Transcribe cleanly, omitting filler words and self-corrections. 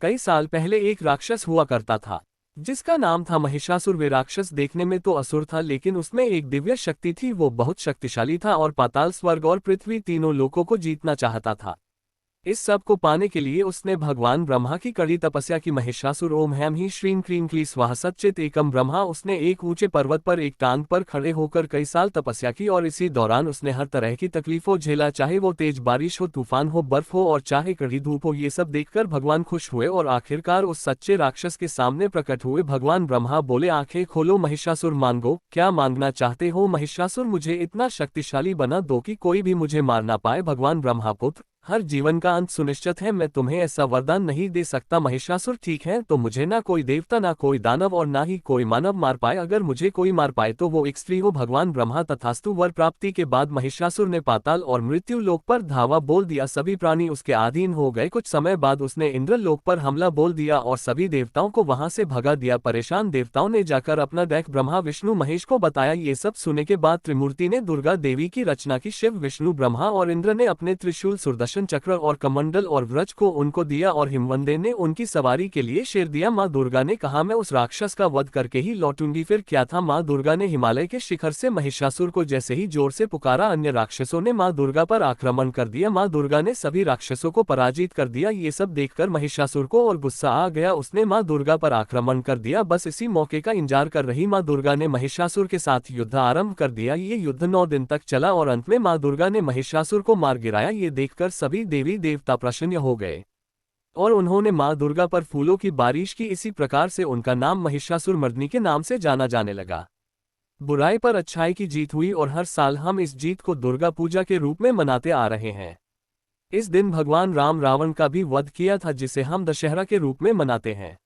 कई साल पहले एक राक्षस हुआ करता था जिसका नाम था महिषासुर। वे राक्षस देखने में तो असुर था, लेकिन उसमें एक दिव्य शक्ति थी। वो बहुत शक्तिशाली था और पाताल, स्वर्ग और पृथ्वी तीनों लोकों को जीतना चाहता था। इस सब को पाने के लिए उसने भगवान ब्रह्मा की कड़ी तपस्या की। महिषासुर ओम हैम ही श्रीं क्रीं क्ली स्वाहा सच्चित एकम ब्रह्मा। उसने एक ऊंचे पर्वत पर एक टांग पर खड़े होकर कई साल तपस्या की और इसी दौरान उसने हर तरह की तकलीफों झेला, चाहे वो तेज बारिश हो, तूफान हो, बर्फ हो और चाहे कड़ी धूप हो। ये सब देखकर भगवान खुश हुए और आखिरकार उस सच्चे राक्षस के सामने प्रकट हुए। भगवान ब्रह्मा बोले, आंखें खोलो महिषासुर, मांगो, क्या मांगना चाहते हो? महिषासुर, मुझे इतना शक्तिशाली बना दो कि कोई भी मुझे मार ना पाए। भगवान ब्रह्मापुत्र, हर जीवन का अंत सुनिश्चित है, मैं तुम्हें ऐसा वरदान नहीं दे सकता। महिषासुर, ठीक है, तो मुझे ना कोई देवता, ना कोई दानव और ना ही कोई मानव मार पाए। अगर मुझे कोई मार पाए तो वो एक स्त्री हो। भगवान ब्रह्मा, तथास्तु। वर प्राप्ति के बाद महिषासुर ने पाताल और मृत्यु लोक पर धावा बोल दिया। सभी प्राणी उसके अधीन हो गए। कुछ समय बाद उसने इंद्र लोक पर हमला बोल दिया और सभी देवताओं को वहां से भगा दिया। परेशान देवताओं ने जाकर अपना देख ब्रह्मा विष्णु महेश को बताया। ये सब सुनने के बाद त्रिमूर्ति ने दुर्गा देवी की रचना की। शिव, विष्णु, ब्रह्मा और इंद्र ने अपने त्रिशूल, सुदर्शन चक्र और कमंडल और व्रज को उनको दिया और हिमवंदे ने उनकी सवारी के लिए शेर दिया। माँ दुर्गा ने कहा, मैं उस राक्षस का वध करके ही लौटूंगी। फिर क्या था, माँ दुर्गा ने हिमालय के शिखर से महिषासुर को जैसे ही जोर से पुकारा, अन्य राक्षसों ने माँ दुर्गा पर आक्रमण कर दिया। माँ दुर्गा ने सभी राक्षसों को पराजित कर दिया। ये सब देखकर महिषासुर को और गुस्सा आ गया। उसने माँ दुर्गा पर आक्रमण कर दिया। बस इसी मौके का इंतजार कर रही माँ दुर्गा ने महिषासुर के साथ युद्ध आरंभ कर दिया। ये युद्ध 9 दिन तक चला और अंत में माँ दुर्गा ने महिषासुर को मार गिराया। ये देखकर सभी देवी देवता प्रसन्न हो गए और उन्होंने माँ दुर्गा पर फूलों की बारिश की। इसी प्रकार से उनका नाम महिषासुर मर्दिनी के नाम से जाना जाने लगा। बुराई पर अच्छाई की जीत हुई और हर साल हम इस जीत को दुर्गा पूजा के रूप में मनाते आ रहे हैं। इस दिन भगवान राम रावण का भी वध किया था, जिसे हम दशहरा के रूप में मनाते हैं।